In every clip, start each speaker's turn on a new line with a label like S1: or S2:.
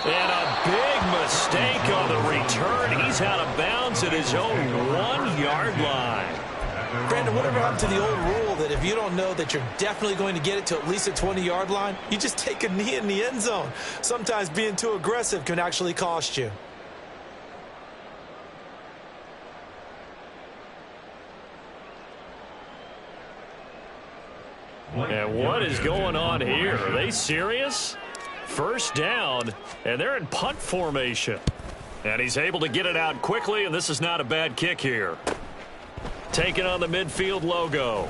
S1: And a big mistake on the return. He's out of bounds at his own 1-yard line.
S2: Brandon, whatever happened to the old rule that if you don't know that you're definitely going to get it to at least a 20-yard line, you just take a knee in the end zone. Sometimes being too aggressive can actually cost you.
S1: And what is going on here? Are they serious? First down, and they're in punt formation. And he's able to get it out quickly, and this is not a bad kick here. Taking on the midfield logo.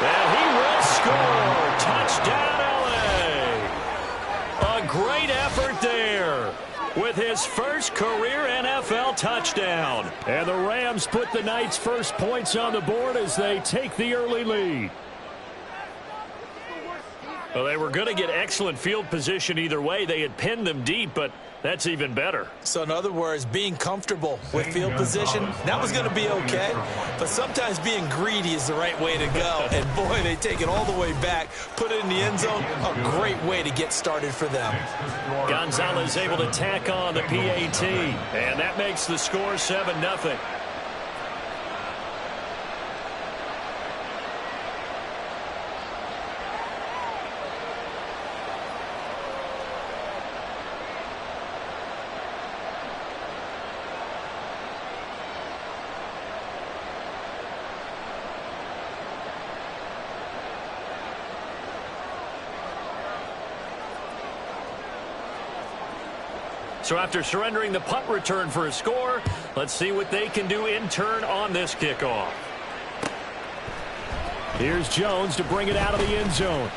S1: And he will score. Touchdown, LA. A great effort there with his first career NFL touchdown. And the Rams put the Knights' first points on the board as they take the early lead. Well, they were going to get excellent field position either way. They had pinned them deep, but that's even better.
S2: So in other words, being comfortable with field position, that was going to be okay. But sometimes being greedy is the right way to go. And boy, they take it all the way back, put it in the end zone. A great way to get started for them.
S1: Gonzalez able to tack on the PAT. And that makes the score 7-0. So after surrendering the punt return for a score, let's see what they can do in turn on this kickoff. Here's Jones to bring it out of the end zone.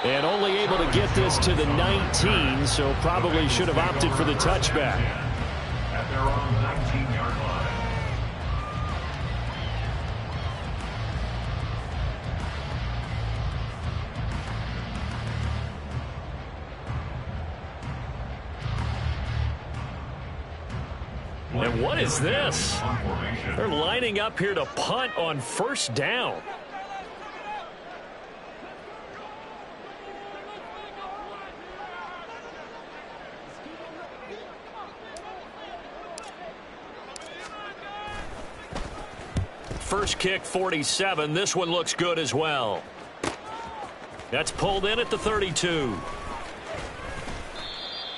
S1: And only able to get this to the 19, so probably should have opted for the touchback.
S3: At their own 19-yard line.
S1: And what is this? They're lining up here to punt on first down. First kick, 47. This one looks good as well. That's pulled in at the 32.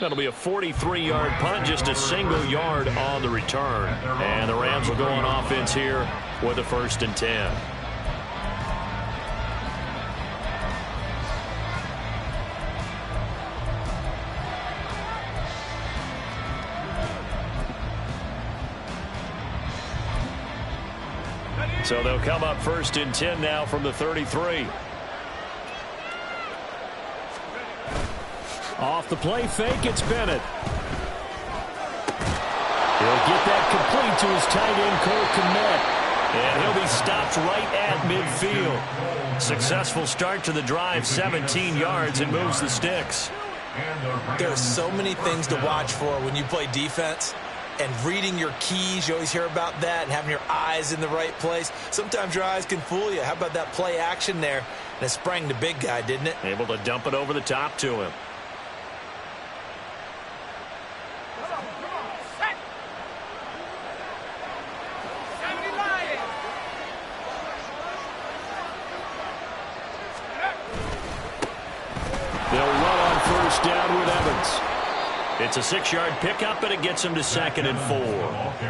S1: That'll be a 43-yard punt, just a single yard on the return. And the Rams will go on offense here with a 1st and 10. So they'll come up 1st and 10 now from the 33. Off the play fake, it's Bennett. He'll get that complete to his tight end, Cole Kmet. And he'll be stopped right at midfield. Successful start to the drive, 17 yards, and moves the sticks.
S2: There are so many things to watch for when you play defense. And reading your keys, you always hear about that, and having your eyes in the right place. Sometimes your eyes can fool you. How about that play action there? And it sprang the big guy, didn't it?
S1: Able to dump it over the top to him. They'll run on first down with Evans. It's a 6-yard pickup, and it gets him to 2nd and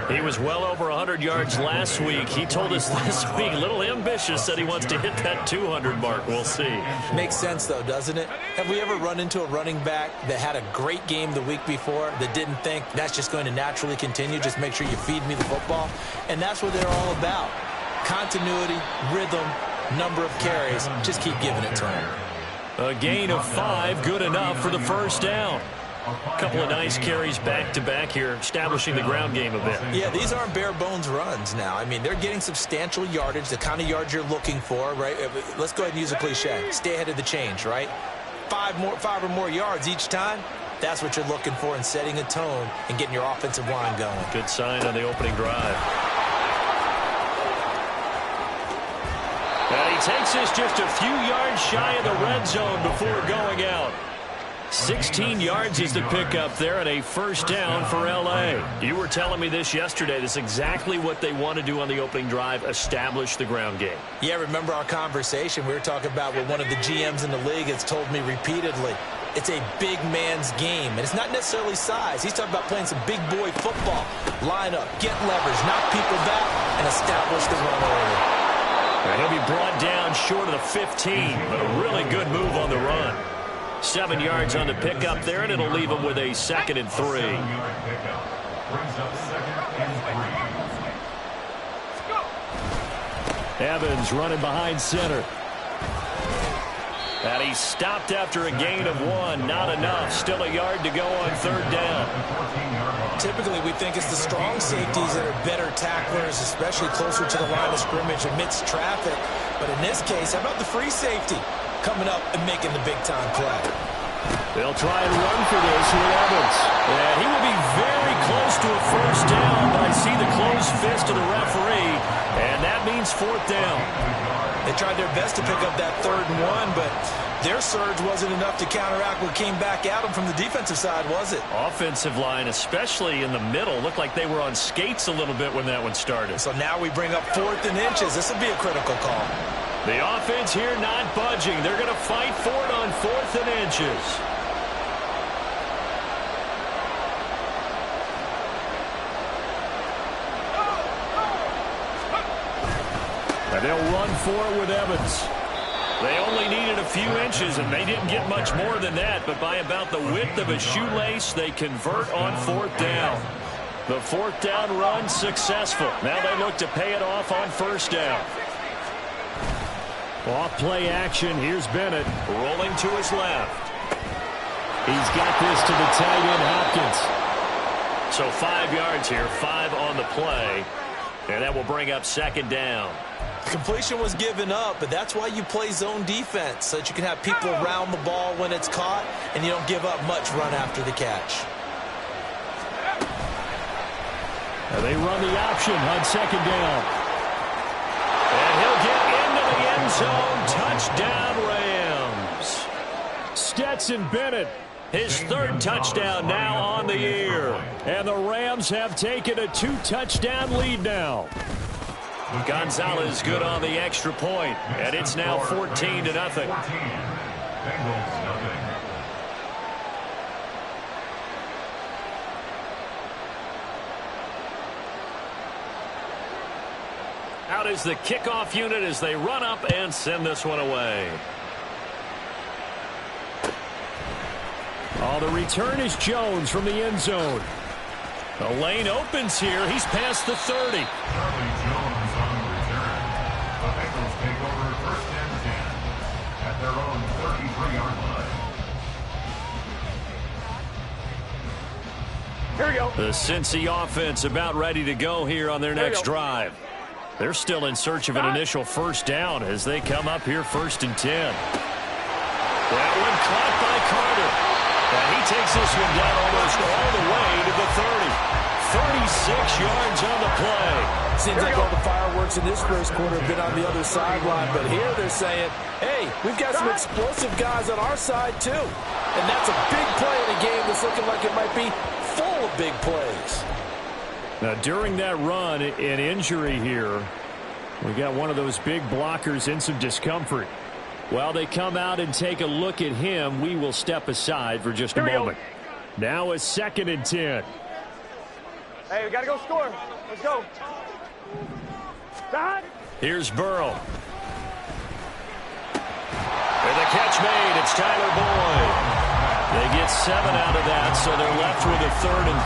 S1: 4. He was well over 100 yards last week. He told us this week, a little ambitious, said he wants to hit that 200 mark. We'll see.
S2: Makes sense, though, doesn't it? Have we ever run into a running back that had a great game the week before that didn't think that's just going to naturally continue? Just make sure you feed me the football. And that's what they're all about. Continuity, rhythm, number of carries. Just keep giving it to him.
S1: A gain of 5, good enough for the first down. A couple of nice carries back-to-back here, establishing the ground game a bit.
S2: Yeah, these aren't bare-bones runs now. I mean, they're getting substantial yardage, the kind of yards you're looking for, right? Let's go ahead and use a cliche. Stay ahead of the change, right? 5 or more yards each time. That's what you're looking for in setting a tone and getting your offensive line going.
S1: Good sign on the opening drive. And he he takes this just a few yards shy of the red zone before going out. 16 yards is the pickup there, and a first down for L.A. You were telling me this yesterday. This is exactly what they want to do on the opening drive, establish the ground game.
S2: Yeah, remember our conversation? We were talking about what one of the GMs in the league has told me repeatedly. It's a big man's game, and it's not necessarily size. He's talking about playing some big boy football. Line up, get leverage, knock people back, and establish the run early.
S1: And he'll be brought down short of the 15, but a really good move on the run. 7 yards on the pickup there, and it'll leave him with a 2nd and 3. Evans running behind center. And he's stopped after a gain of 1. Not enough. Still a yard to go on 3rd down.
S2: Typically, we think it's the strong safeties that are better tacklers, especially closer to the line of scrimmage amidst traffic. But in this case, how about the free safety coming up and making the big-time play?
S1: They'll try and run for this with Evans. And he will be very close to a first down, but I see the closed fist of the referee, and that means 4th down.
S2: They tried their best to pick up that 3rd and 1, but their surge wasn't enough to counteract what came back at them from the defensive side, was it?
S1: Offensive line, especially in the middle, looked like they were on skates a little bit when that one started.
S2: So now we bring up 4th and inches. This will be a critical call.
S1: The offense here not budging. They're going to fight for it on 4th and inches. And they'll run for it with Evans. They only needed a few inches, and they didn't get much more than that. But by about the width of a shoelace, they convert on 4th down. The 4th down run successful. Now they look to pay it off on 1st down. Off play action. Here's Bennett rolling to his left. He's got this to the tight end, Hopkins. So 5 yards here, 5 on the play. And that will bring up 2nd down.
S2: Completion was given up, but that's why you play zone defense, so that you can have people around the ball when it's caught, and you don't give up much run after the catch.
S1: And they run the option on 2nd down. And he'll get into the end zone. Touchdown, Rams. Stetson Bennett, his 3rd touchdown now on the year. And the Rams have taken a 2-touchdown lead now. Gonzalez good on the extra point, and it's now 14-0. Out is the kickoff unit as they run up and send this one away. Oh, the return is Jones from the end zone. The lane opens here. He's past the 30.
S4: Here we go.
S1: The Cincy offense about ready to go here on their next drive. They're still in search of an initial first down as they come up here 1st and 10. That one caught by Carter. And he takes this one down almost all the way to the 30. 36 yards on the play.
S2: Seems like all the fireworks in this first quarter have been on the other sideline, but here they're saying, hey, we've got some explosive guys on our side too. And that's a big play in a game that's looking like it might be full of big plays.
S1: Now, during that run, an injury here, we got one of those big blockers in some discomfort. While they come out and take a look at him, we will step aside for just a moment. Now a 2nd and 10.
S4: Hey, we got to go score. Let's go.
S1: Here's Burrow. And the catch made. It's Tyler Boyd. They get 7 out of that, so they're left with a 3rd and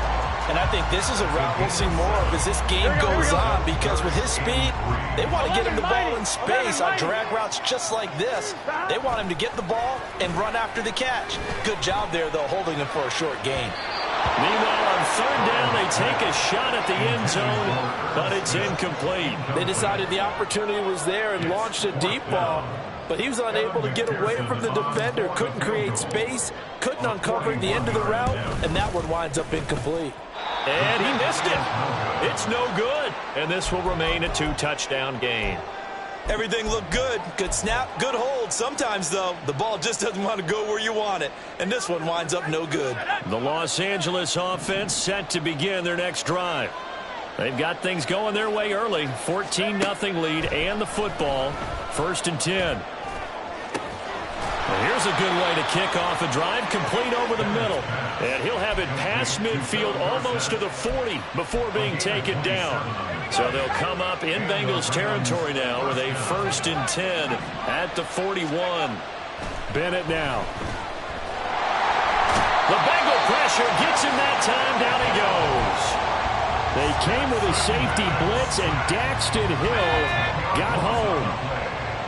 S1: 3.
S2: And I think this is a route we'll see more of as this game goes on, because with his speed, they want to get him the ball in space on drag routes just like this. They want him to get the ball and run after the catch. Good job there, though, holding him for a short gain.
S1: Meanwhile, on 3rd down, they take a shot at the end zone, but it's incomplete.
S2: They decided the opportunity was there and launched a deep ball, but he was unable to get away from the defender, couldn't create space, couldn't uncover the end of the route, and that one winds up incomplete.
S1: And he missed it. It's no good. And this will remain a 2-touchdown game.
S2: Everything looked good. Good snap, good hold. Sometimes, though, the ball just doesn't want to go where you want it. And this one winds up no good.
S1: The Los Angeles offense set to begin their next drive. They've got things going their way early. 14-0 lead and the football. 1st and 10. Well, here's a good way to kick off a drive, complete over the middle. And he'll have it past midfield almost to the 40 before being taken down. So they'll come up in Bengals territory now with a 1st and 10 at the 41. Bennett now. The Bengal pressure gets him that time. Down he goes. They came with a safety blitz, and Daxton Hill got home.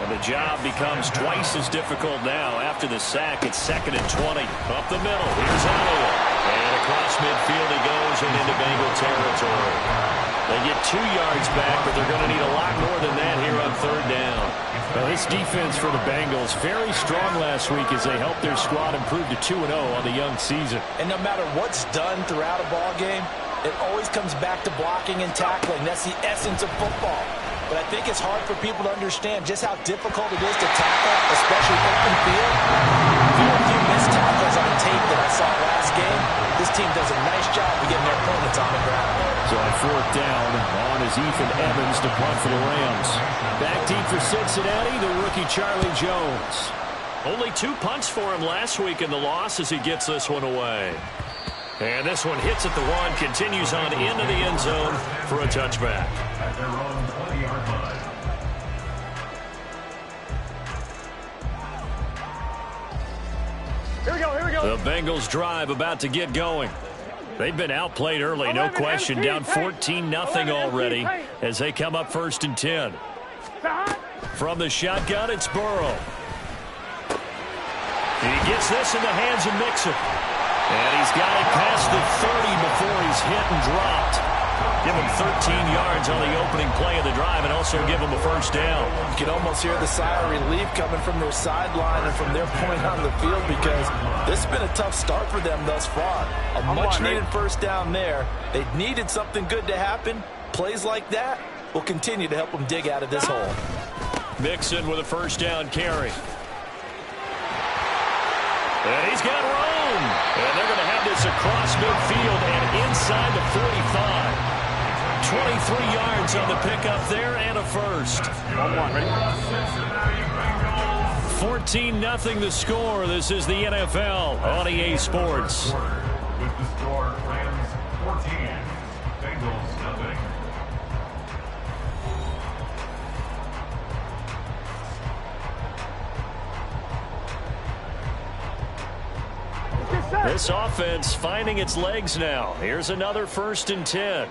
S1: And the job becomes twice as difficult now after the sack. It's 2nd and 20. Up the middle. Here's Elliott. And across midfield he goes and into Bengal territory. They get 2 yards back, but they're going to need a lot more than that here on 3rd down. Well, this defense for the Bengals, very strong last week as they helped their squad improve to 2-0 on the young season.
S2: And no matter what's done throughout a ball game, it always comes back to blocking and tackling. That's the essence of football. But I think it's hard for people to understand just how difficult it is to tackle, especially open field. If you have a few missed tackles on tape that I saw last game, this team does a nice job of getting their opponents on the ground.
S1: So on 4th down, on is Ethan Evans to punt for the Rams. Back deep for Cincinnati, the rookie Charlie Jones. Only 2 punts for him last week in the loss as he gets this one away. And this one hits at the 1, continues on into the end zone for a touchback.
S3: At their own 20-yard line.
S4: Here we go, here we go.
S1: The Bengals drive about to get going. They've been outplayed early, no question. Down 14-0 already as they come up 1st and 10. From the shotgun, it's Burrow. He gets this in the hands of Mixon. And he's got it past the 30 before he's hit and dropped. Give him 13 yards on the opening play of the drive and also give him a 1st down.
S2: You can almost hear the sigh of relief coming from their sideline and from their point on the field because this has been a tough start for them thus far. A much-needed 1st down there. They needed something good to happen. Plays like that will continue to help them dig out of this hole.
S1: Mixon with a 1st down carry. And he's got room. And they're going to have this across midfield and inside the 45. 23 yards on the pickup there and a 1st. 14-0 the score. This is the NFL on EA Sports.
S3: With the score, Rams 14, Bengals nothing.
S1: This offense finding its legs now. Here's another 1st and 10.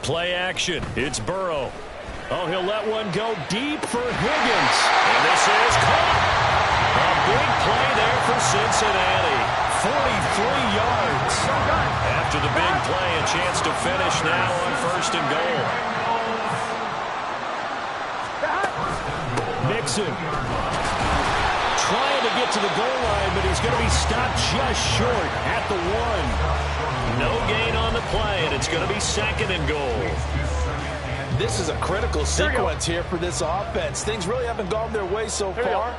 S1: Play action. It's Burrow. Oh, he'll let one go deep for Higgins. And this is caught. A big play there for Cincinnati. 43 yards. After the big play, a chance to finish now on 1st and goal. Mixon trying to get to the goal line, but he's going to be stopped just short at the 1. No gain on the play, and it's going to be 2nd and goal.
S2: This is a critical sequence here for this offense. Things really haven't gone their way so far.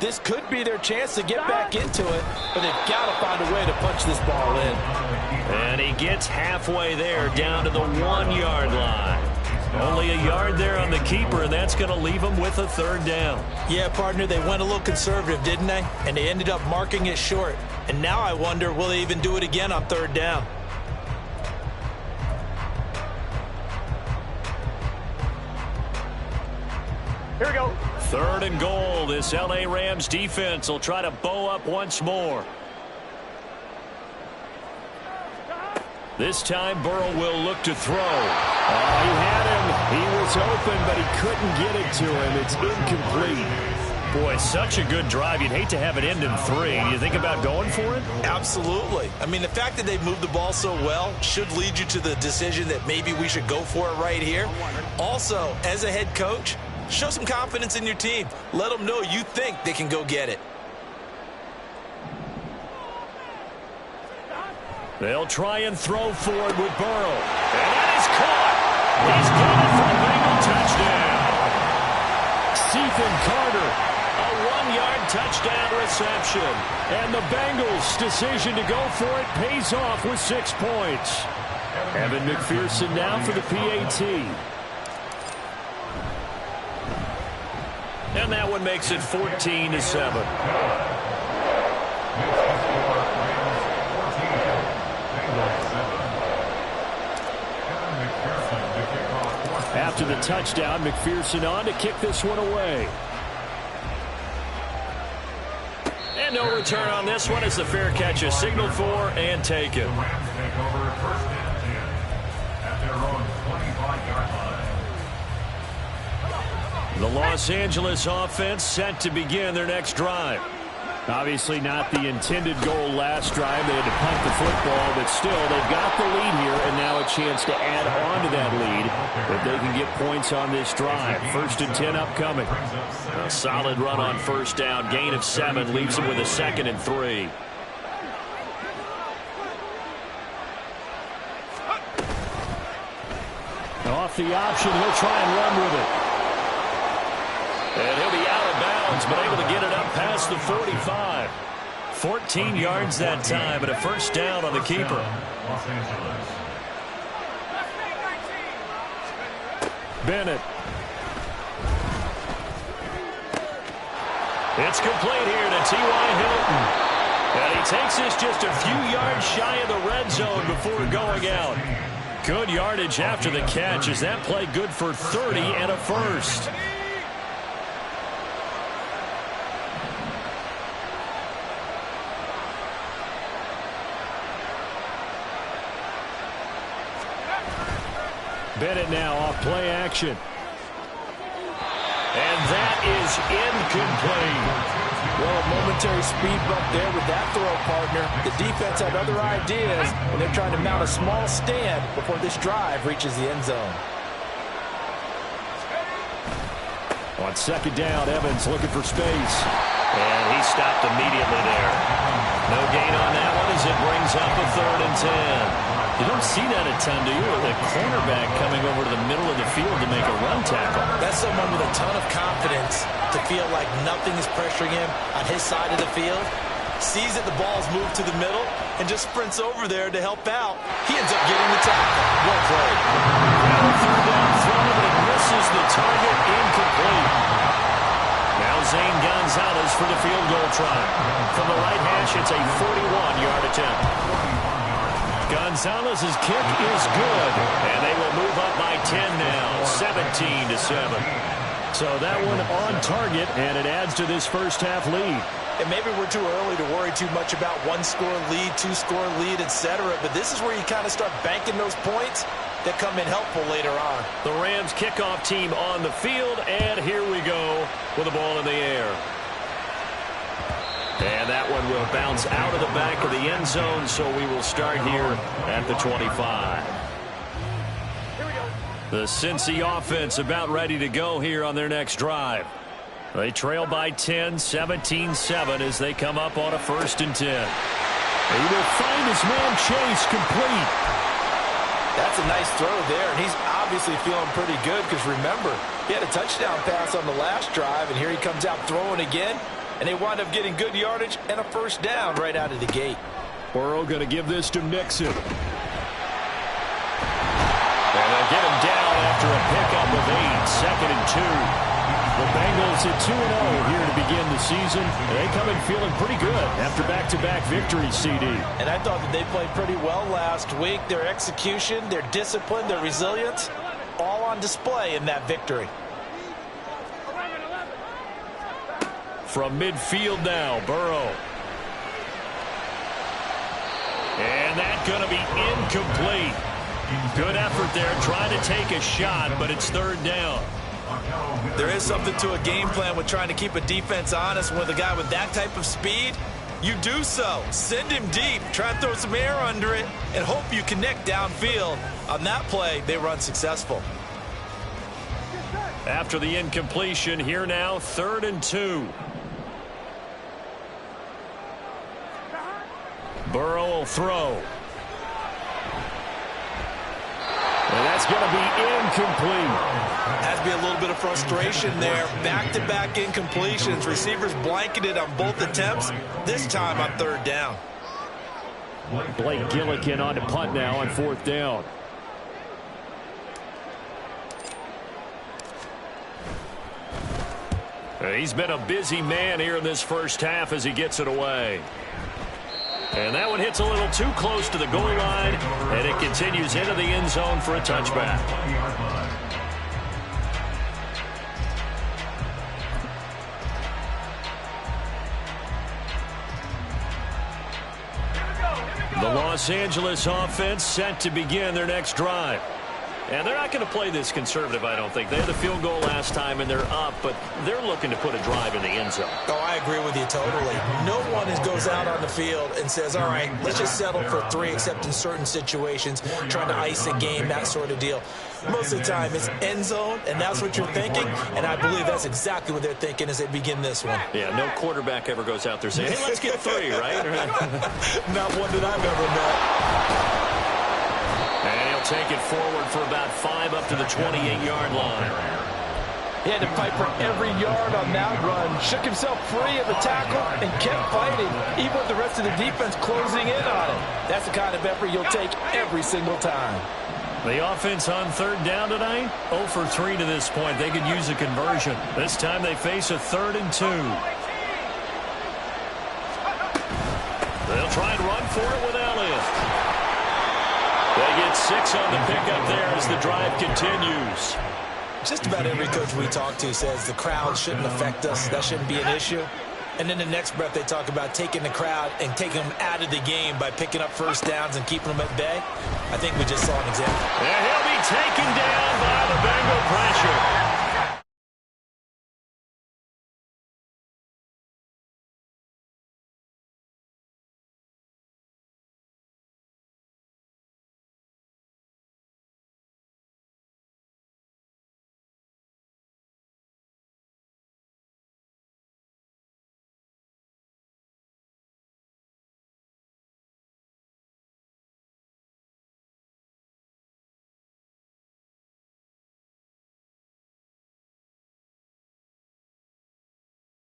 S2: This could be their chance to get back into it, but they've got to find a way to punch this ball in.
S1: And he gets halfway there, down to the 1-yard line. Only a yard there on the keeper, and that's going to leave him with a 3rd down.
S2: Yeah, partner, they went a little conservative, didn't they? And they ended up marking it short. And now I wonder, will they even do it again on 3rd down?
S4: Here we go.
S1: 3rd and goal. This L.A. Rams defense will try to bow up once more. This time Burrow will look to throw. He had him. He was open, but he couldn't get it to him. It's incomplete. Boy, such a good drive. You'd hate to have it end in 3. Do you think about going for it?
S2: Absolutely. I mean, the fact that they've moved the ball so well should lead you to the decision that maybe we should go for it right here. Also, as a head coach, show some confidence in your team. Let them know you think they can go get it.
S1: They'll try and throw for it with Burrow. And that is caught. He's got it for a Bengal touchdown. It's Ethan Carter. A 1-yard touchdown reception. And the Bengals' decision to go for it pays off with 6 points. Evan McPherson now for the PAT. And that one makes it 14-7. After the touchdown, McPherson on to kick this one away. And no return on this one as the fair catch is signaled for and taken.
S3: The Rams take over first and 10 at their own 25-yard line.
S1: The Los Angeles offense set to begin their next drive. Obviously not the intended goal last drive. They had to punt the football, but still, they've got the lead here, and now a chance to add on to that lead if they can get points on this drive. 1st and 10 upcoming. A solid run on first down. Gain of 7 leaves them with a 2nd and 3. Off the option, he'll try and run with it. And he'll be out of bounds, but able to get it up past the 45. 14 yards that time, and a first down on the keeper.
S3: Los Angeles.
S1: Bennett. It's complete here to T.Y. Hilton. And he takes this just a few yards shy of the red zone before going out. Good yardage after the catch. Is that play good for 30 and a first? Bennett now off play action. And that is incomplete.
S2: Well, a momentary speed bump there with that throw, partner. The defense had other ideas, and they're trying to mount a small stand before this drive reaches the end zone.
S1: On 2nd down, Evans looking for space. And he stopped immediately there. No gain on that one as it brings up a 3rd and 10. You don't see that a ton, do you? With a cornerback coming over to the middle of the field to make a run tackle.
S2: That's someone with a ton of confidence to feel like nothing is pressuring him on his side of the field. Sees that the ball's moved to the middle and just sprints over there to help out. He ends up getting the tackle. Well played.
S1: Now a 3rd down throw, but it misses the target. Incomplete. Now Zane Gonzalez for the field goal try. From the right hash, it's a 41-yard attempt. Gonzalez's kick is good, and they will move up by 10 now, 17-7. So that one on target, and it adds to this first half lead.
S2: And maybe we're too early to worry too much about 1-score lead, 2-score lead, etc. But this is where you kind of start banking those points that come in helpful later on.
S1: The Rams kickoff team on the field, and here we go with the ball in the air. And that one will bounce out of the back of the end zone, so we will start here at the 25. The Cincy offense about ready to go here on their next drive. They trail by 10, 17-7 as they come up on a 1st and 10. He will find his man Chase complete.
S2: That's a nice throw there, and he's obviously feeling pretty good because remember, he had a touchdown pass on the last drive, and here he comes out throwing again. And they wind up getting good yardage and a first down right out of the gate.
S1: Burrow going to give this to Mixon. And they'll get him down after a pickup of 8, 2nd and 2. The Bengals at 2-0 here to begin the season. They come in feeling pretty good after back-to-back victories, CD.
S2: And I thought that they played pretty well last week. Their execution, their discipline, their resilience, all on display in that victory.
S1: From midfield now, Burrow. And that's going to be incomplete. Good effort there trying to take a shot, but it's 3rd down.
S2: There is something to a game plan with trying to keep a defense honest. With a guy with that type of speed, you do so. Send him deep, try and throw some air under it, and hope you connect downfield. On that play, they were unsuccessful.
S1: After the incompletion, here now, 3rd and 2. Burrow will throw. And that's going to be incomplete.
S2: Has to be a little bit of frustration there. Back-to-back incompletions. Receivers blanketed on both attempts. This time on third down.
S1: Blake Gillikin on to punt now on fourth down. He's been a busy man here in this first half as he gets it away. And that one hits a little too close to the goal line, and it continues into the end zone for a touchback. The Los Angeles offense set to begin their next drive. And they're not going to play this conservative, I don't think. They had the field goal last time, and they're up, but they're looking to put a drive in the end zone.
S2: Oh, I agree with you totally. No one goes out on the field and says, all right, let's just settle for 3, except in certain situations, trying to ice a game, that sort of deal. Most of the time, it's end zone, and that's what you're thinking, and I believe that's exactly what they're thinking as they begin this one.
S1: Yeah, no quarterback ever goes out there saying, hey, let's get 3, right?
S2: Not one that I've ever met.
S1: And he'll take it forward for about 5 up to the 28-yard line.
S5: He had to fight for every yard on that run. Shook himself free of the tackle and kept fighting, even with the rest of the defense closing in on him. That's the kind of effort you'll take every single time.
S1: The offense on third down tonight, 0 for 3 to this point. They could use a conversion. This time they face a 3rd and 2. They'll try and run for it with Elliott. They get 6 on the pickup there as the drive continues.
S2: Just about every coach we talk to says the crowd shouldn't affect us. That shouldn't be an issue. And then the next breath they talk about taking the crowd and taking them out of the game by picking up first downs and keeping them at bay. I think we just saw an example.
S1: And he'll be taken down by the Bengal pressure.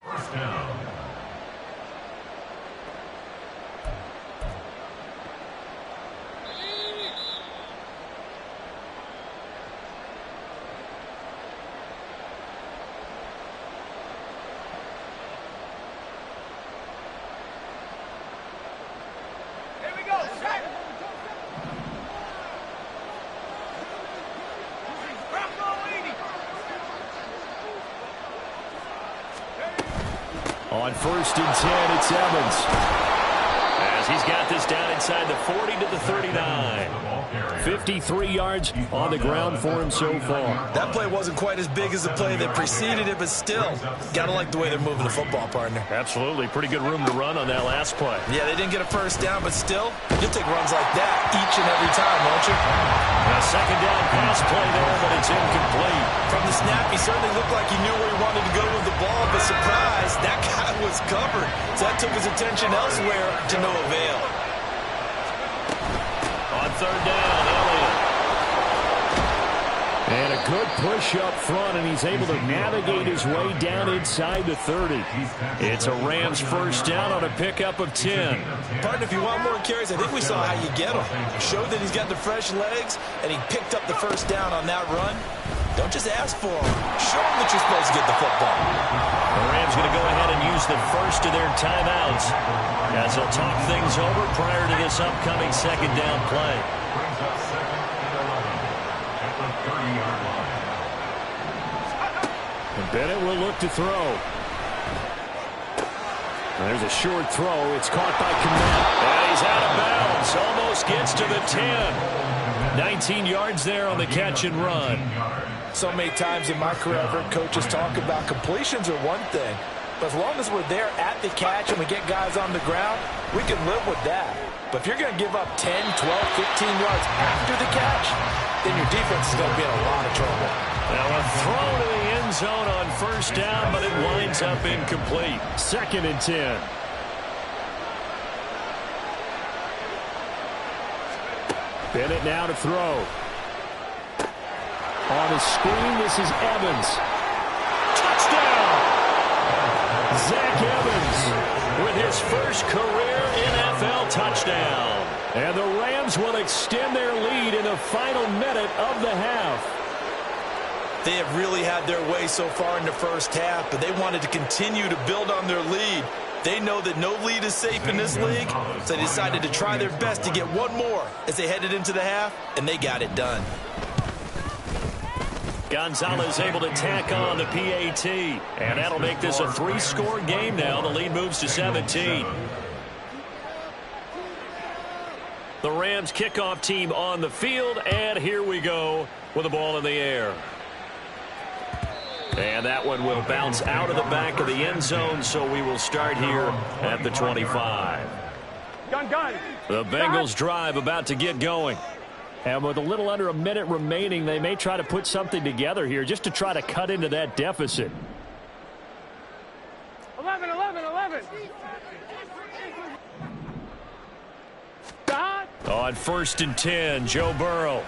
S3: First down.
S4: Here we go. Set.
S1: On 1st and 10, it's Evans. As he's got this down inside the 40 to the 39. 53 yards on the ground for him so far.
S2: That play wasn't quite as big as the play that preceded it, but still, got to like the way they're moving the football, partner.
S1: Absolutely. Pretty good room to run on that last play.
S2: Yeah, they didn't get a first down, but still, you'll take runs like that each and every time, won't you?
S1: A second down pass play there, but it's incomplete.
S2: From the snap, he certainly looked like he knew where he wanted to go with the ball, but surprise, that guy was covered. So that took his attention elsewhere to no avail.
S1: On third down, Elliott. And a good push up front, and he's able to navigate his way down inside the 30. It's a Rams first down on a pickup of 10.
S2: Partner, if you want more carries, I think we saw how you get him. Showed that he's got the fresh legs, and he picked up the first down on that run. Don't just ask for him. Show him that you're supposed to get the football.
S1: The Rams going to go ahead and use the first of their timeouts as they'll talk things over prior to this upcoming second down play.
S3: Brings up 2nd and 11 at the 30-yard line.
S1: And Bennett will look to throw. There's a short throw. It's caught by Kmet. And he's out of bounds. Almost gets to the 10. 19 yards there on the catch and run.
S5: So many times in my career, I've heard coaches talk about completions are one thing, but as long as we're there at the catch and we get guys on the ground, we can live with that. But if you're going to give up 10, 12, 15 yards after the catch, then your defense is going to be in a lot of trouble.
S1: Now a throw to the end zone on first down, but it winds up incomplete. 2nd and 10. Bennett now to throw.
S6: On the screen, this is Evans. Touchdown! Zach Evans with his first career NFL touchdown. And the Rams will extend their lead in the final minute of the half.
S5: They have really had their way so far in the first half, but they wanted to continue to build on their lead. They know that no lead is safe in this league, so they decided to try their best to get one more as they headed into the half, and they got it done.
S1: Gonzalez able to tack on the PAT, and that'll make this a 3-score game now. The lead moves to 17. The Rams kickoff team on the field, and here we go with the ball in the air. And that one will bounce out of the back of the end zone, so we will start here at the 25.
S4: Gun.
S1: The Bengals drive about to get going.
S6: And with a little under a minute remaining, they may try to put something together here just to try to cut into that deficit.
S4: 11.
S1: On 1st and 10, Joe Burrow.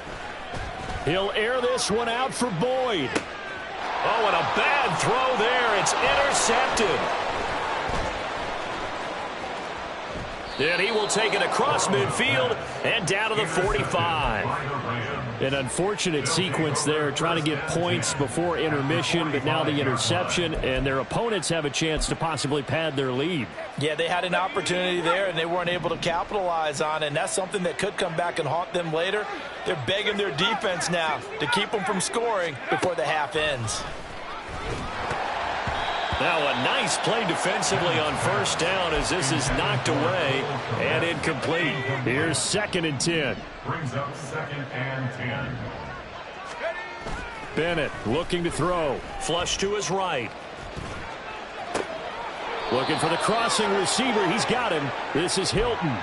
S6: He'll air this one out for Boyd.
S1: Oh, and a bad throw there. It's intercepted. And he will take it across midfield and down to the 45.
S6: An unfortunate sequence there, trying to get points before intermission, but now the interception, and their opponents have a chance to possibly pad their lead.
S5: Yeah, they had an opportunity there, and they weren't able to capitalize on it, and that's something that could come back and haunt them later. They're begging their defense now to keep them from scoring before the half ends.
S1: Now a nice play defensively on 1st down as this is knocked away and incomplete.
S6: Here's 2nd and 10.
S3: Brings up 2nd and 10.
S6: Bennett looking to throw.
S1: Flush to his right.
S6: Looking for the crossing receiver. He's got him. This is Hilton.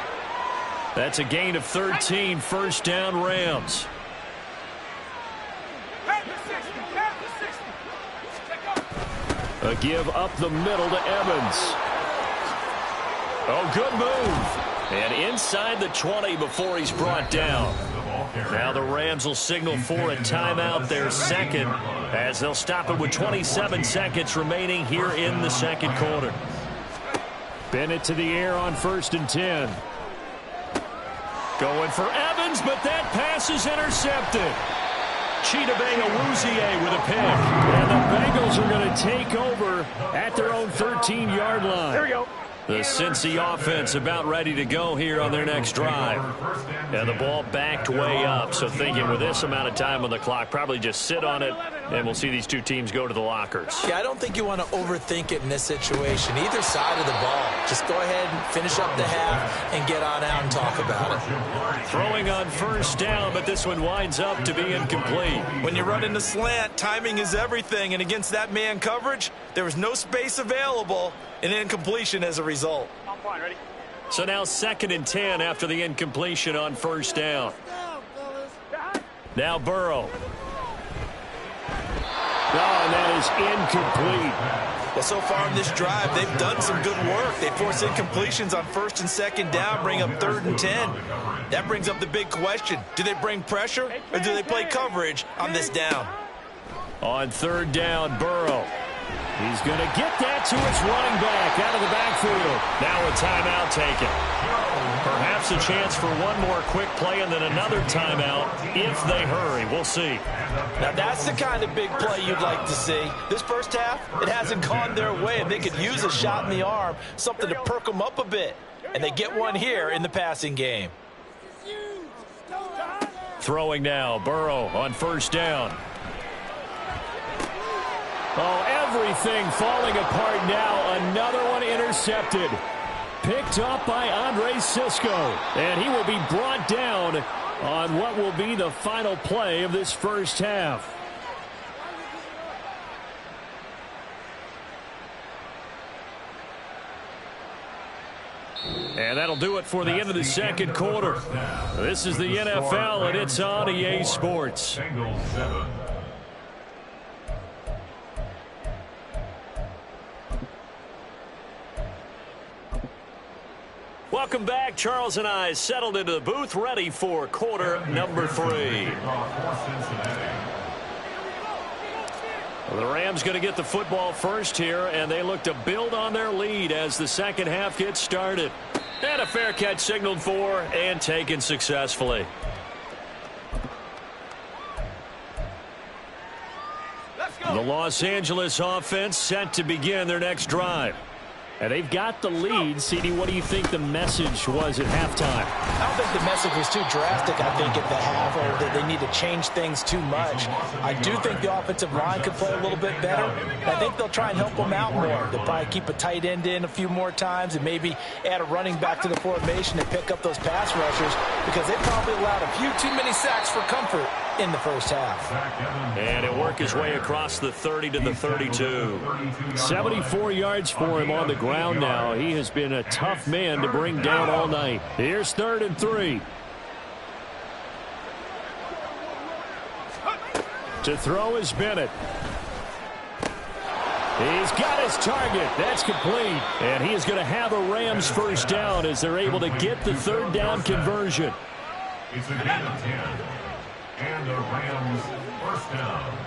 S1: That's a gain of 13, 1st down Rams.
S6: A give up the middle to Evans.
S1: Oh, good move. And inside the 20 before he's brought down. Now the Rams will signal for a timeout, their second, as they'll stop it with 27 seconds remaining here in the second quarter.
S6: Bennett to the air on 1st and 10.
S1: Going for Evans, but that pass is intercepted. Chidobe Awuzie with a pick.
S6: And the Bengals are going to take over at their own 13-yard line.
S4: There we go.
S1: The Cincy offense about ready to go here on their next drive. And the ball backed way up, so thinking with this amount of time on the clock, probably just sit on it, and we'll see these two teams go to the lockers.
S2: Yeah, I don't think you want to overthink it in this situation. Either side of the ball. Just go ahead and finish up the half and get on out and talk about it.
S1: Throwing on 1st down, but this one winds up to be incomplete.
S5: When you run in the slant, timing is everything, and against that man coverage, there was no space available, and incompletion as a result.
S4: I'm fine, ready?
S1: So now 2nd and 10 after the incompletion on 1st down. Now Burrow.
S6: Oh, and that is incomplete.
S5: Well, so far in this drive, they've done some good work. They force incompletions on 1st and 2nd down, bring up 3rd and 10. That brings up the big question. Do they bring pressure, or do they play coverage on this down?
S1: On 3rd down, Burrow.
S6: He's going to get that to its running back out of the backfield.
S1: Now a timeout taken. Perhaps a chance for one more quick play and then another timeout if they hurry. We'll see.
S5: Now that's the kind of big play you'd like to see. This first half, it hasn't gone their way, and they could use a shot in the arm, something to perk them up a bit. And they get one here in the passing game.
S1: Throwing now, Burrow on 1st down.
S6: Oh, everything falling apart now. Another one intercepted. Picked up by Andre Sisco. And he will be brought down on what will be the final play of this first half.
S1: And that'll do it for the end of the second quarter. This is the NFL, and it's on EA Sports.
S3: Bengals 7.
S1: Welcome back. Charles and I settled into the booth, ready for quarter number 3. The Rams going to get the football first here, and they look to build on their lead as the second half gets started. And a fair catch signaled for and taken successfully. The Los Angeles offense set to begin their next drive. And they've got the lead. CD, what do you think the message was at halftime?
S5: I don't think the message was too drastic, I think, at the half, or that they need to change things too much. I do think the offensive line could play a little bit better. I think they'll try and help them out more. They'll probably keep a tight end in a few more times and maybe add a running back to the formation and pick up those pass rushers, because they probably allowed a few too many sacks for comfort in the first half.
S1: And it worked his way across the 30 to the 32.
S6: 74 yards for him on the ground now. He has been a tough man to bring down all night. Here's 3rd and 3. To throw is Bennett. He's got his target. That's complete. And he is going to have a Rams first down as they're able to get the 3rd down conversion.
S3: It's a gain of 10. And the Rams first down.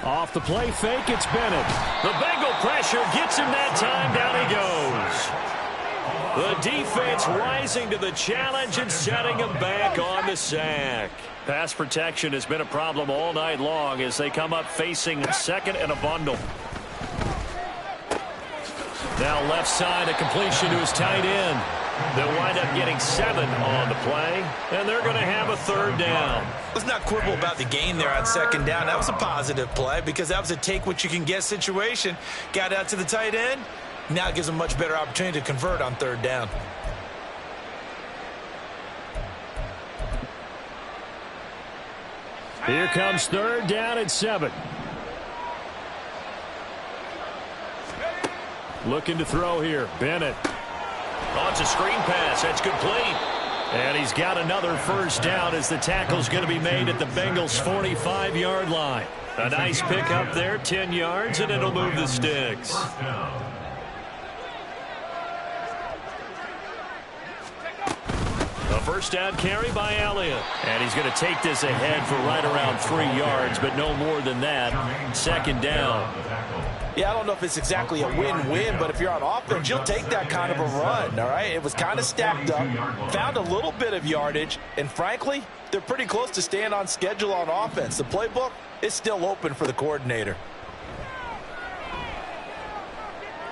S6: Off the play fake, it's Bennett.
S1: The Bengal pressure gets him that time. Down he goes. The defense rising to the challenge and setting him back on the sack. Pass protection has been a problem all night long as they come up facing 2nd and a bundle. Now left side, a completion to his tight end. They'll wind up getting 7 on the play, and they're going to have a 3rd down.
S2: Let's not quibble about the gain there on 2nd down. That was a positive play because that was a take-what-you-can-get situation. Got out to the tight end. Now it gives them a much better opportunity to convert on 3rd down.
S6: Here comes 3rd down and 7. Looking to throw here. Bennett.
S1: Oh, it's a screen pass. That's complete. And he's got another first down as the tackle's going to be made at the Bengals' 45-yard line. A nice pick up there, 10 yards, and it'll move the sticks. A first down carry by Elliott. And he's going to take this ahead for right around 3 yards, but no more than that. 2nd down.
S5: Yeah, I don't know if it's exactly a win-win, but if you're on offense, you'll take that kind of a run, all right? It was kind of stacked up, found a little bit of yardage, and frankly, they're pretty close to staying on schedule on offense. The playbook is still open for the coordinator.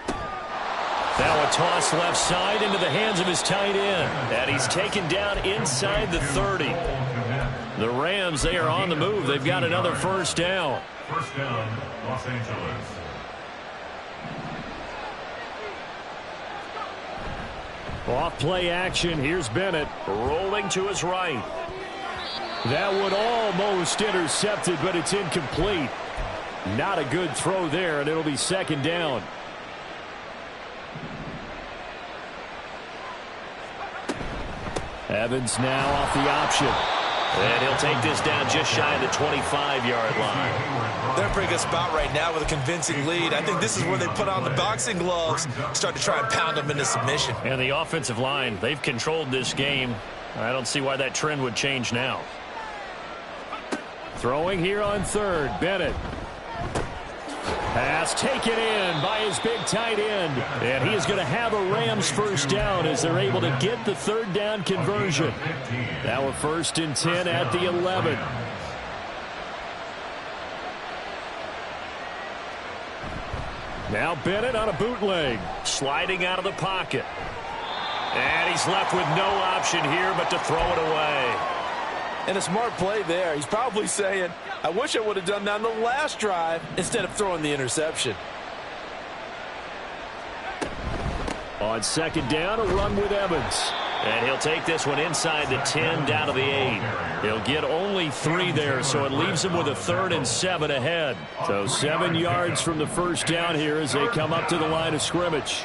S1: Now a toss left side into the hands of his tight end, and he's taken down inside the 30. The Rams, they are on the move. They've got another first down.
S3: First down, Los Angeles.
S6: Off play action. Here's Bennett.
S1: Rolling to his right.
S6: That one almost intercepted, but it's incomplete. Not a good throw there, and it'll be 2nd down. Evans now off the option.
S1: And he'll take this down just shy of the 25-yard line.
S2: They're in a pretty good spot right now with a convincing lead. I think this is where they put on the boxing gloves, start to try and pound them into submission.
S1: And the offensive line, they've controlled this game. I don't see why that trend would change now.
S6: Throwing here on 3rd, Bennett. Pass taken in by his big tight end. And he is going to have a Rams first down as they're able to get the 3rd down conversion. Now a 1st and 10 at the 11. Now Bennett on a bootleg.
S1: Sliding out of the pocket. And he's left with no option here but to throw it away.
S5: And a smart play there. He's probably saying, I wish I would have done that on the last drive instead of throwing the interception.
S6: On 2nd down, a run with Evans.
S1: And he'll take this one inside the 10 down to the 8. He'll get only 3 there, so it leaves him with a 3rd and 7 ahead.
S6: So 7 yards from the first down here as they come up to the line of scrimmage.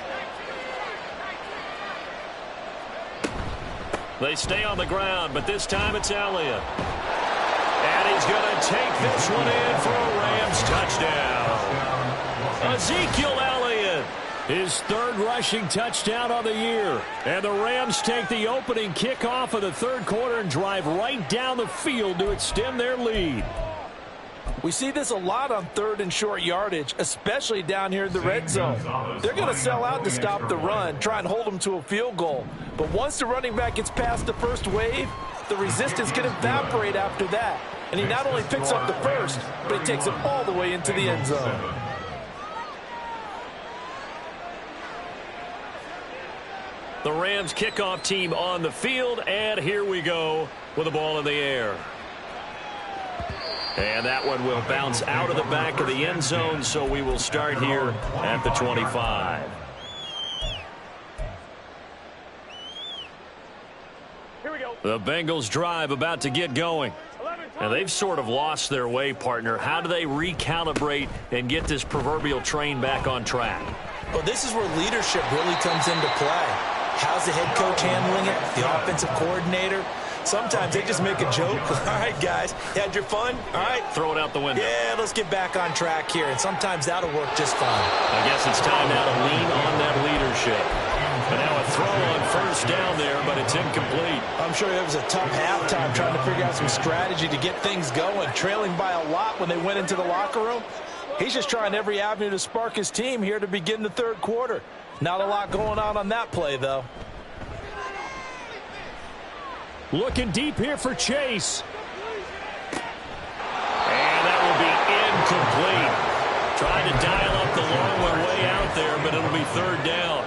S1: They stay on the ground, but this time it's Elliott. And he's going to take this one in for a Rams touchdown. Ezekiel Elliott
S6: His third rushing touchdown on the year. And the Rams take the opening kickoff of the third quarter and drive right down the field to extend their lead.
S5: We see this a lot on third and short yardage, especially down here in the red zone. They're going to sell out to stop the run, try and hold them to a field goal. But once the running back gets past the first wave, the resistance can evaporate after that. And he not only picks up the first, but he takes it all the way into the end zone.
S1: The Rams kickoff team on the field, and here we go with the ball in the air. And that one will bounce out of the back of the end zone, so we will start here at the 25.
S4: Here we go.
S1: The Bengals drive about to get going. And they've sort of lost their way, partner. How do they recalibrate and get this proverbial train back on track?
S2: Well, this is where leadership really comes into play. How's the head coach handling it? The offensive coordinator? Sometimes they just make a joke. All right, guys, you had your fun? All right.
S1: Throw it out the window.
S2: Yeah, let's get back on track here. And sometimes that'll work just fine.
S1: I guess it's time now to lean on that leadership. And now a throw on first down there, but it's incomplete.
S2: I'm sure it was a tough halftime trying to figure out some strategy to get things going, trailing by a lot when they went into the locker room. He's just trying every avenue to spark his team here to begin the third quarter. Not a lot going on that play, though.
S6: Looking deep here for Chase.
S1: And that will be incomplete. Trying to dial up the long one way out there, but it'll be third down.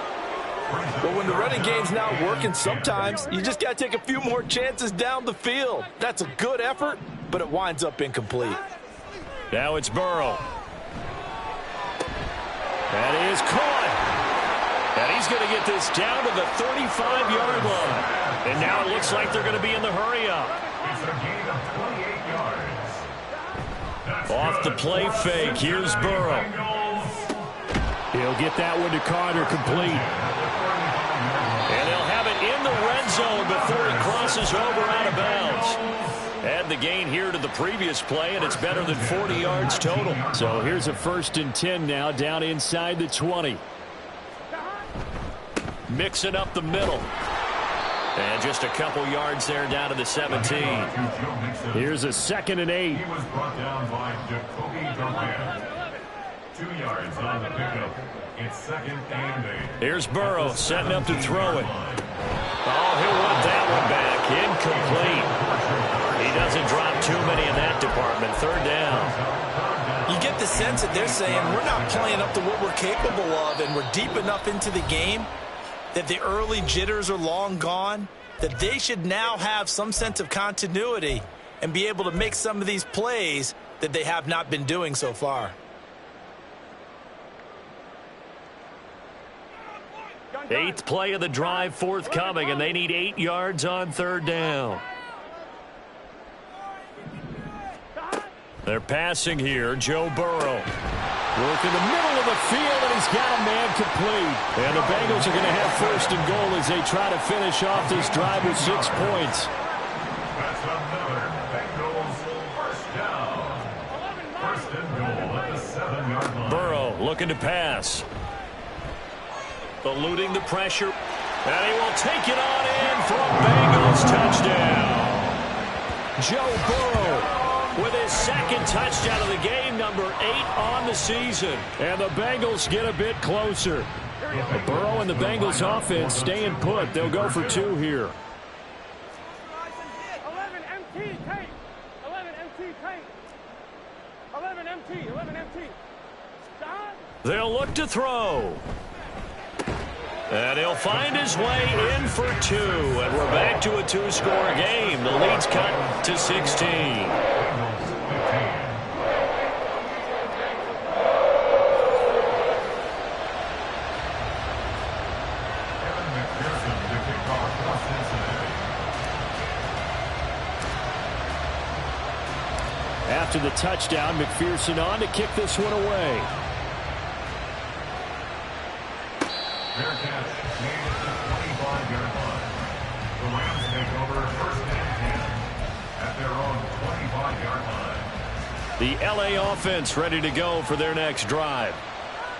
S5: But when the running game's not working, sometimes you just got to take a few more chances down the field. That's a good effort, but it winds up incomplete.
S1: Now it's Burrow.
S6: That is caught.
S1: And he's going to get this down to the 35-yard line. And now it looks like they're going to be in the hurry-up.
S3: It's a gain of 28 yards.
S1: Off the play fake, here's Burrow.
S6: He'll get that one to Carter complete.
S1: And they'll have it in the red zone before he crosses over out of bounds. Add the gain here to the previous play, and it's better than 40 yards total.
S6: So here's a 1st and 10 now, down inside the 20.
S1: Mixing up the middle. And just a couple yards there down to the 17.
S6: Here's a 2nd and 8.
S3: He was brought down by Jacoby Durant. 2 yards on the pickup. It's 2nd and 8.
S1: Here's Burrow setting up to throw it. Oh, he'll want that one back. Incomplete. He doesn't drop too many in that department. Third down.
S2: You get the sense that they're saying we're not playing up to what we're capable of, and we're deep enough into the game that the early jitters are long gone, that they should now have some sense of continuity and be able to make some of these plays that they have not been doing so far.
S1: Eighth play of the drive forthcoming, and they need 8 yards on third down. They're passing here. Joe Burrow.
S6: Work in the middle of the field, and he's got a man complete. And the Bengals are going to have 1st and goal as they try to finish off this drive with 6 points.
S3: That's another Bengals first down. 1st and goal at the 7-yard line.
S1: Burrow looking to pass. Eluding the pressure. And he will take it on in for a Bengals touchdown. Joe Burrow with his 2nd touchdown of the game, number 8 on the season.
S6: And the Bengals get a bit closer. Burrow and the Bengals offense staying put. They'll go for 2 here.
S4: 11 MT, tape. 11 MT, tape. 11 MT, 11 MT. John?
S1: They'll look to throw. And he'll find his way in for 2. And we're back to a 2-score game. The lead's cut to 16.
S6: After the touchdown, McPherson on to kick this one away.
S3: Fair catch made at the 25-yard line. The Rams take over 1st and 10 at their own 25-yard line.
S1: The LA offense ready to go for their next drive.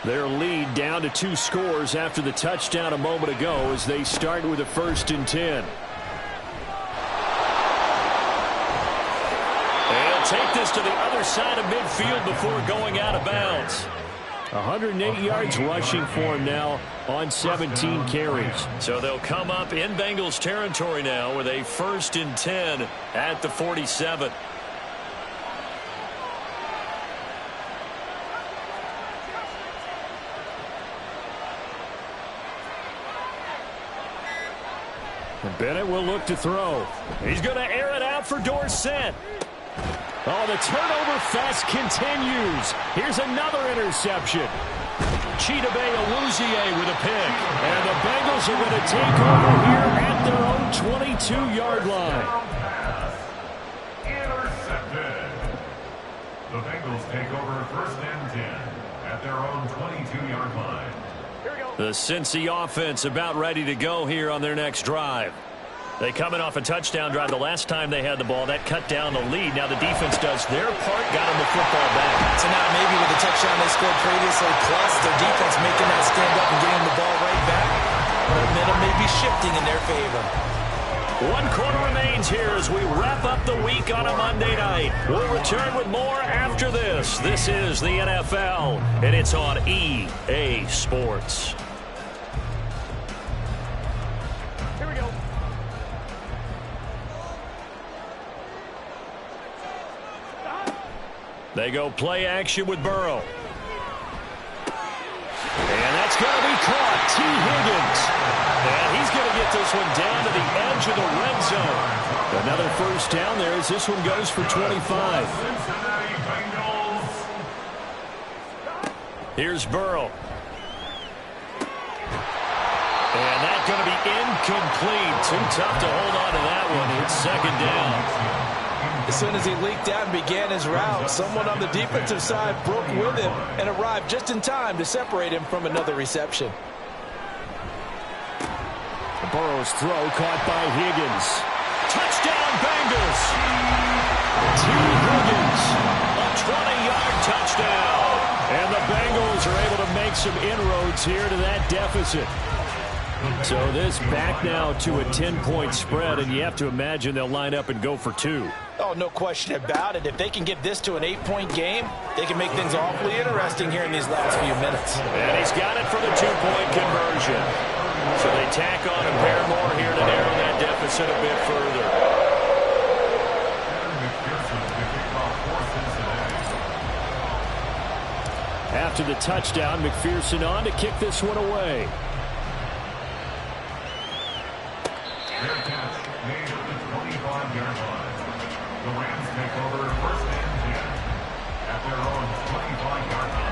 S6: Their lead down to 2 scores after the touchdown a moment ago as they start with a 1st and 10. They'll take this to the other side of midfield before going out of bounds. 108 yards rushing for him now on 17 carries.
S1: So they'll come up in Bengals territory now with a 1st and 10 at the 47.
S6: And Bennett will look to throw.
S1: He's going to air it out for Dorsett.
S6: Oh, the turnover fest continues. Here's another interception. Chidobe Awuzie with a pick. And the Bengals are going to take over here at their own 22-yard line.
S3: Intercepted. The Bengals take over 1st and 10 at their own 22-yard line.
S1: The Cincy offense about ready to go here on their next drive. They coming off a touchdown drive the last time they had the ball. That cut down the lead. Now the defense does their part, got them the football back.
S2: So now maybe with the touchdown they scored previously, plus their defense making that stand up and getting the ball right back, momentum may be shifting in their favor.
S1: 1 quarter remains here as we wrap up the week on a Monday night. We'll return with more after this. This is the NFL, and it's on EA Sports.
S4: Here we go.
S1: They go play action with Burrow. And that's going to be caught. T. Higgins. And he's going to get this one down to the edge of the red zone. Another 1st down there as this one goes for 25.
S3: Cincinnati Bengals.
S1: Here's Burrow. And that's going to be incomplete. Too tough to hold on to that one. It's 2nd down.
S2: As soon as he leaked out and began his route, someone on the defensive side broke with him and arrived just in time to separate him from another reception.
S6: Burrow's throw caught by Higgins.
S1: Touchdown, Bengals!
S6: T. Higgins.
S1: A 20-yard touchdown.
S6: And the Bengals are able to make some inroads here to that deficit. So this back now to a 10-point spread, and you have to imagine they'll line up and go for 2.
S2: Oh, no question about it. If they can get this to an 8-point game, they can make things awfully interesting here in these last few minutes.
S1: And he's got it for the 2-point conversion. So they tack on a pair more here to narrow that deficit a bit further.
S6: After the touchdown, McPherson on to kick this one away.
S3: Their catch made at the 25-yard line. The Rams take over 1st and 10 at their own 25-yard line.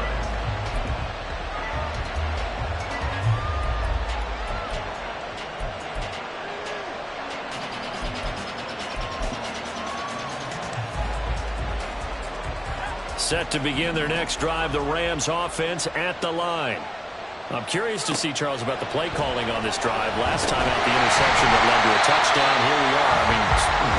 S1: Set to begin their next drive, the Rams offense at the line. I'm curious to see, Charles, about the play calling on this drive. Last time out, the interception that led to a touchdown. Here we are. I mean,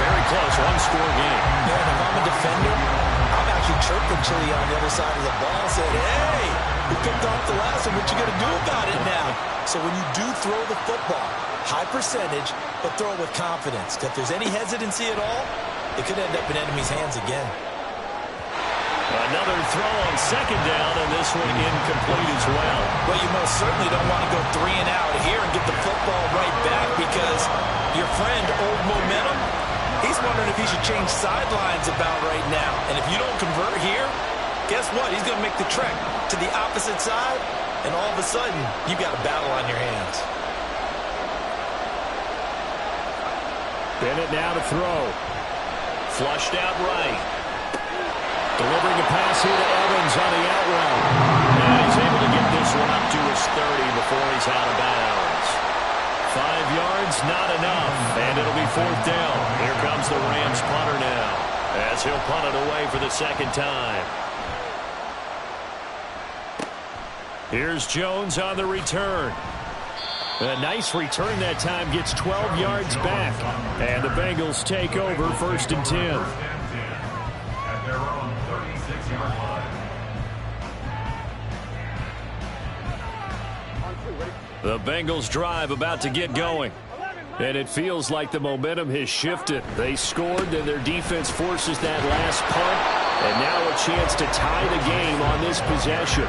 S1: very close, 1-score game.
S2: Yeah, and if I'm a defender, I'm actually chirping Chili on the other side of the ball, saying, hey, we picked off the last one. What you going to do about it now? So when you do throw the football, high percentage, but throw it with confidence. If there's any hesitancy at all, it could end up in enemy's hands again.
S1: Another throw on 2nd down, and this one incomplete as well.
S2: Well, you most certainly don't want to go 3 and out here and get the football right back because your friend, Old Momentum, he's wondering if he should change sidelines about right now. And if you don't convert here, guess what? He's going to make the trek to the opposite side, and all of a sudden, you've got a battle on your hands.
S6: Bennett now to throw.
S1: Flushed out right.
S6: Delivering a pass here to Evans on the out route.
S1: And he's able to get this one up to his 30 before he's out of bounds. 5 yards, not enough. And it'll be 4th down. Here comes the Rams punter now, as he'll punt it away for the 2nd time. Here's Jones on the return.
S6: A nice return that time, gets 12 yards back. And the Bengals take over 1st and 10.
S3: At their own 36-yard line.
S6: The Bengals drive about to get going. And it feels like the momentum has shifted. They scored, then their defense forces that last punt. And now a chance to tie the game on this possession.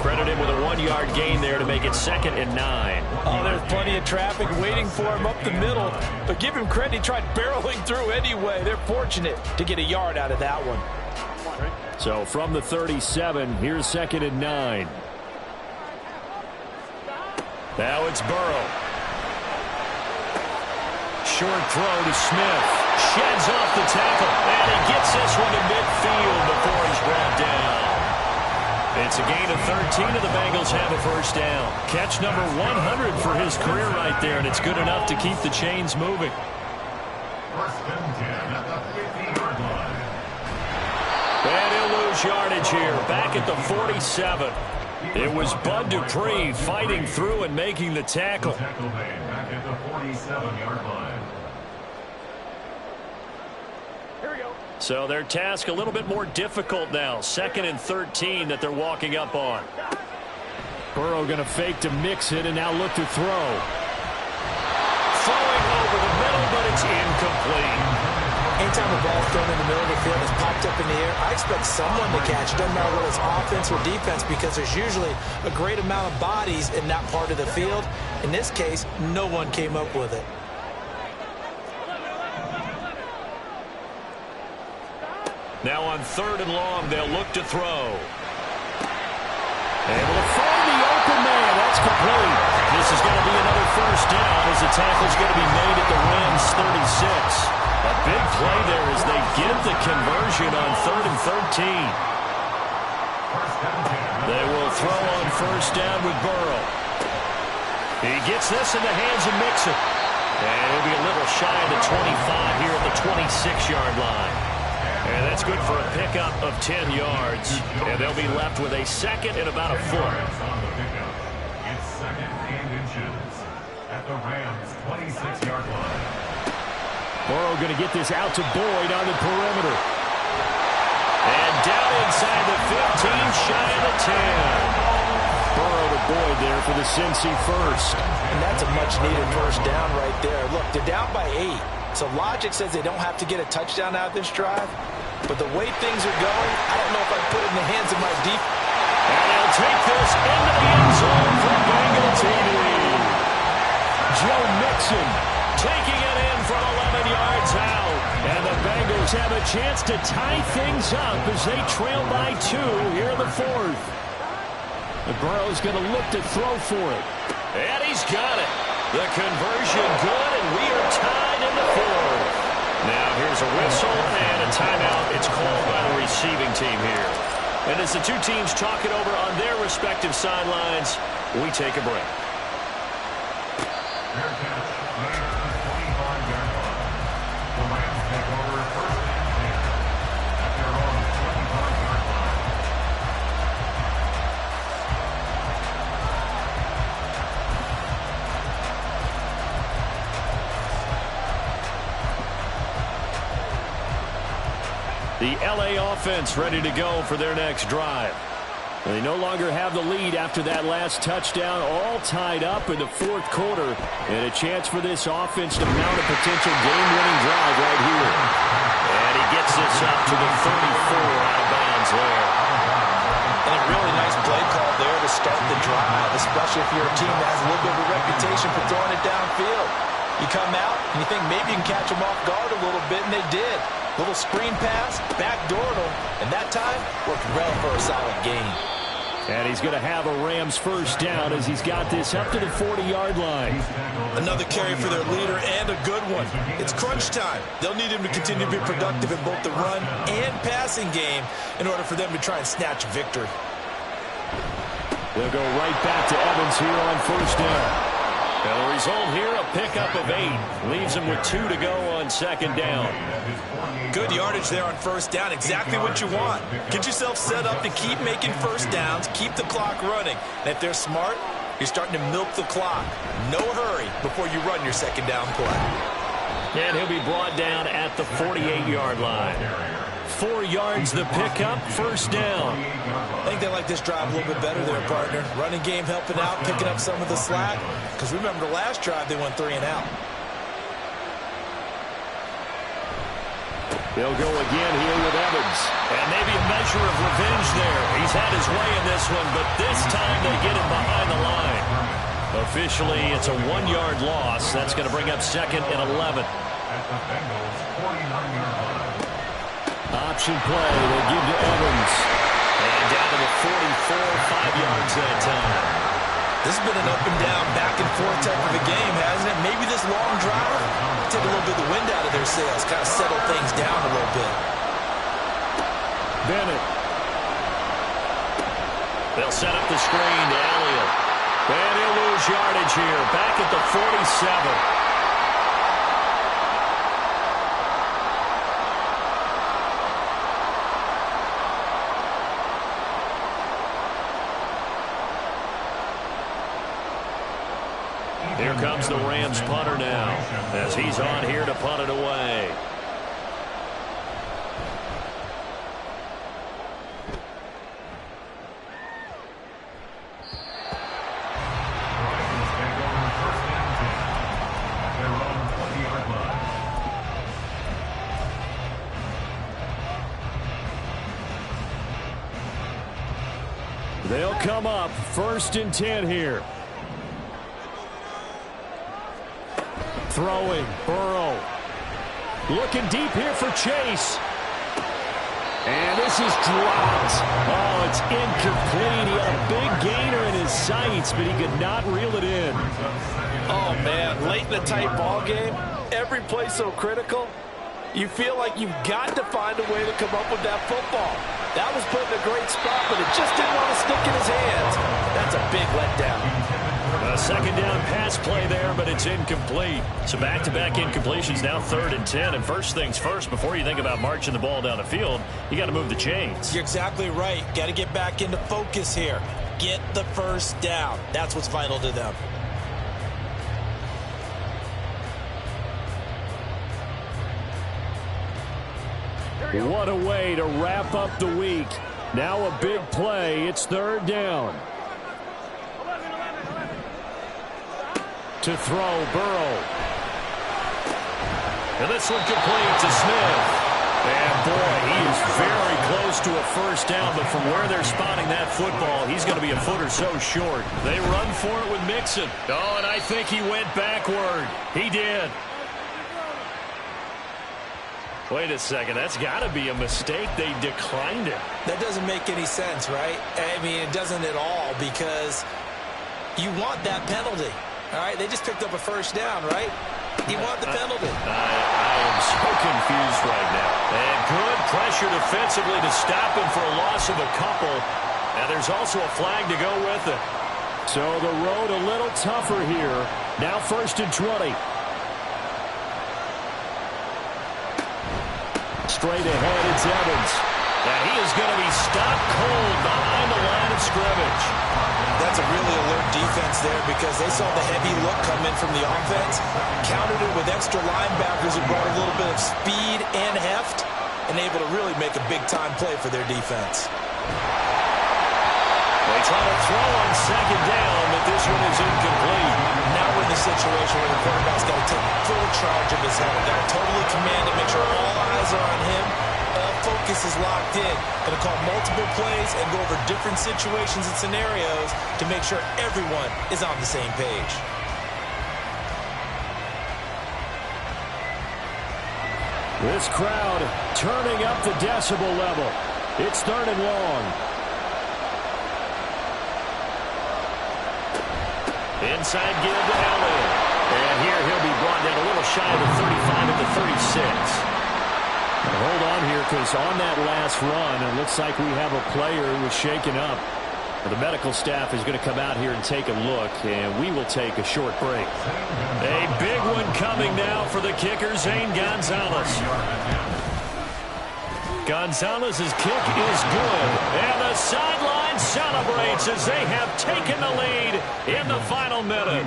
S1: Credit him with a 1-yard gain there to make it 2nd and 9.
S5: Oh, there's plenty of traffic waiting for him up the middle. But give him credit, he tried barreling through anyway. They're fortunate to get a yard out of that one.
S6: So from the 37, here's 2nd and 9.
S1: Now it's Burrow. Short throw to Smith. Sheds off the tackle. And he gets this one to midfield before he's brought down. It's a gain of 13, and the Bengals have a first down. Catch number 100 for his career right there, and it's good enough to keep the chains moving.
S3: First and 10 at the 50-yard line.
S1: And he'll lose yardage here, back at the 47. It was Bud Dupree fighting through and making the tackle.
S3: Tackle made back at the 47-yard line.
S4: Here we go.
S1: So their task a little bit more difficult now. 2nd and 13 that they're walking up on.
S6: Burrow going to fake to mix it and now look to throw.
S1: Throwing over the middle, but it's incomplete.
S2: Anytime the ball's thrown in the middle of the field, it's popped up in the air, I expect someone to catch it. Doesn't matter whether it's offense or defense, because there's usually a great amount of bodies in that part of the field. In this case, no one came up with it.
S1: Now on 3rd and long, they'll look to throw.
S6: Able to find the open man. That's complete.
S1: This is going to be another first down as the tackle's going to be made at the Rams 36. A big play there as they get the conversion on 3rd and 13. They will throw on first down with Burrow. He gets this in the hands of Mixon. And he'll be a little shy of the 25 here at the 26-yard line. And that's good for a pickup of 10 yards. And they'll be left with a 2nd and about a foot.
S3: It's 2nd and inches at the Rams 26-yard line.
S6: Burrow going to get this out to Boyd on the perimeter.
S1: And down inside the 15, shy of the 10.
S6: Burrow to Boyd there for the Cincy first.
S5: And that's a much-needed first down right there. Look, they're down by 8. So logic says they don't have to get a touchdown out of this drive. But the way things are going, I don't know if I'd put it in the hands of my deep.
S1: And he'll take this into the end zone for Bengal TD.
S6: Joe Mixon
S1: taking it in from 11 yards out.
S6: And the Bengals have a chance to tie things up as they trail by 2 here in the 4th. And Burrow's going to look to throw for it.
S1: And he's got it. The conversion good, and we are tied in the 4th. Now here's a whistle and a timeout. It's called by the receiving team here. And as the two teams talk it over on their respective sidelines, we take a break.
S3: Fair catch made at the 25-yard line. The Rams take over first and 10 at their own 25-yard line.
S1: The LA offense ready to go for their next drive.
S6: They no longer have the lead after that last touchdown, all tied up in the 4th quarter. And a chance for this offense to mount a potential game-winning drive right here.
S1: And he gets this up to the 34 out of bounds there.
S5: And a really nice play call there to start the drive, especially if you're a team that has a little bit of a reputation for throwing it downfield. You come out and you think maybe you can catch them off guard a little bit, and they did. Little screen pass, backdoored them, and that time worked well for a solid gain.
S6: And he's going to have a Rams first down as he's got this up to the 40-yard line.
S5: Another carry for their leader and a good one. It's crunch time. They'll need him to continue to be productive in both the run and passing game in order for them to try and snatch a victory.
S6: They'll go right back to Evans here on first down.
S1: And the result here, a pickup of 8. Leaves him with 2 to go on 2nd down.
S5: Good yardage there on first down. Exactly what you want. Get yourself set up to keep making first downs, keep the clock running. And if they're smart, you're starting to milk the clock. No hurry before you run your 2nd down play.
S1: And he'll be brought down at the 48-yard line.
S6: 4 yards the pickup, first down.
S2: I think they like this drive a little bit better there, partner. Running game helping out, picking up some of the slack. Because remember, the last drive they went 3 and out.
S6: They'll go again here with Evans.
S1: And maybe a measure of revenge there. He's had his way in this one, but this time they get him behind the line. Officially, it's a 1-yard loss. That's going to bring up 2nd and 11.
S3: At the Bengals' 49-yard line.
S6: Option play, they give to Evans.
S1: And down to the 44, 5 yards that time.
S2: This has been an up and down, back and forth type of a game, hasn't it? Maybe this long drive take a little bit of the wind out of their sails, kind of settle things down a little bit.
S6: Bennett.
S1: They'll set up the screen to Elliott. And he'll lose yardage here, back at the 47. Here comes the Rams punter now, as he's on here to punt it away.
S3: Take over first and 10 at their own 20-yard line.
S6: They'll come up, 1st and 10 here. Throwing, Burrow. Looking deep here for Chase. And this is dropped. Oh, it's incomplete. He had a big gainer in his sights, but he could not reel it in.
S5: Oh, man, late in a tight ball game, every play so critical. You feel like you've got to find a way to come up with that football. That was put in a great spot, but it just didn't want to stick in his hands. That's a big letdown.
S1: A 2nd down pass play there, but it's incomplete. So back-to-back incompletions, now 3rd and 10. And first things first, before you think about marching the ball down the field, you got to move the chains.
S2: You're exactly right. Got to get back into focus here. Get the first down. That's what's vital to them.
S6: What a way to wrap up the week. Now a big play. It's 3rd down. To throw, Burrow.
S1: And this one complete to Smith. And boy, he is very close to a first down, but from where they're spotting that football, he's going to be a foot or so short. They run for it with Mixon. Oh, and I think he went backward. He did. Wait a second, that's got to be a mistake. They declined it.
S2: That doesn't make any sense, right? I mean, it doesn't at all, because you want that penalty. All right, they just picked up a first down, right? You want the penalty.
S1: I am so confused right now. And good pressure defensively to stop him for a loss of a couple. And there's also a flag to go with it.
S6: So the road a little tougher here. Now 1st and 20. Straight ahead, it's Evans.
S1: And he is going to be stopped cold behind the line of scrimmage.
S2: That's a really alert defense there, because they saw the heavy look come in from the offense, countered it with extra linebackers who brought a little bit of speed and heft, and able to really make a big-time play for their defense.
S1: They try to throw on 2nd down, but this one is incomplete.
S2: Now we're in the situation where the quarterback's got to take full charge of his head. Got to totally command it, make sure all eyes are on him. All focus is locked in. Going to call multiple plays and go over different situations and scenarios to make sure everyone is on the same page.
S6: This crowd turning up the decibel level. It's 3rd and long.
S1: Inside give to Elliott. And here he'll be brought down a little shy of the 35 at the 36.
S6: Hold on here, because on that last run, it looks like we have a player who was shaken up. The medical staff is going to come out here and take a look, and we will take a short break.
S1: A big one coming now for the kicker, Zane Gonzalez. Gonzalez's kick is good, and the sideline and celebrates as they have taken the lead in the final minute.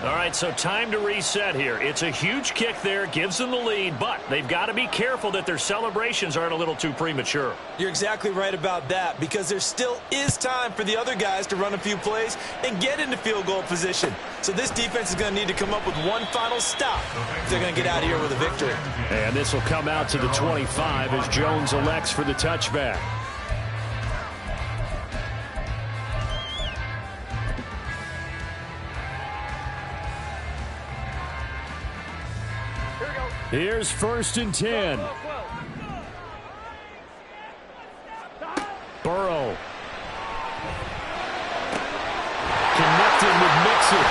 S1: All right, so time to reset here. It's a huge kick there, gives them the lead, but they've got to be careful that their celebrations aren't a little too premature.
S2: You're exactly right about that, because there still is time for the other guys to run a few plays and get into field goal position. So this defense is going to need to come up with one final stop if they're going to get out of here with a victory.
S6: And this will come out to the 25 as Jones elects for the touchback. Here's 1st and 10. Burrow. Connected with Mixon.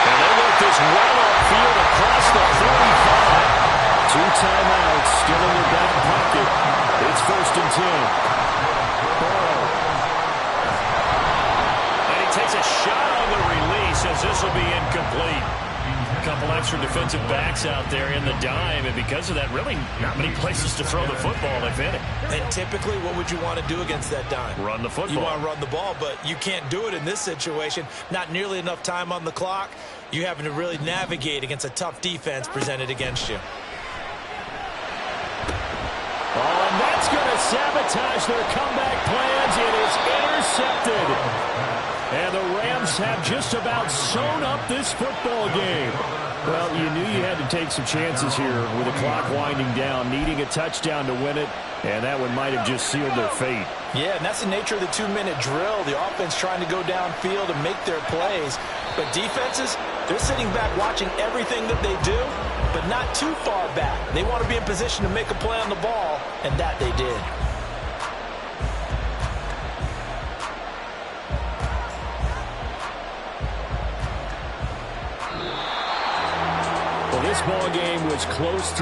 S1: And they work this well upfield across the 45.
S6: 2 timeouts still in their back pocket. It's 1st and 10. Burrow.
S1: And he takes a shot on the release as this will be incomplete. A couple extra defensive backs out there in the dime, and because of that, really not many places to throw the football, if any.
S2: And typically, what would you want to do against that dime?
S1: Run the football.
S2: You want to run the ball, but you can't do it in this situation. Not nearly enough time on the clock. You having to really navigate against a tough defense presented against you.
S6: Oh, and that's going to sabotage their comeback plans. It is intercepted. And the Rams have just about sewn up this football game. Well, you knew you had to take some chances here with the clock winding down, needing a touchdown to win it, and that one might have just sealed their fate.
S2: Yeah, and that's the nature of the 2-minute drill. The offense trying to go downfield and make their plays. But defenses, they're sitting back watching everything that they do, but not too far back. They want to be in position to make a play on the ball, and that they did.
S6: Well, this ball game was close through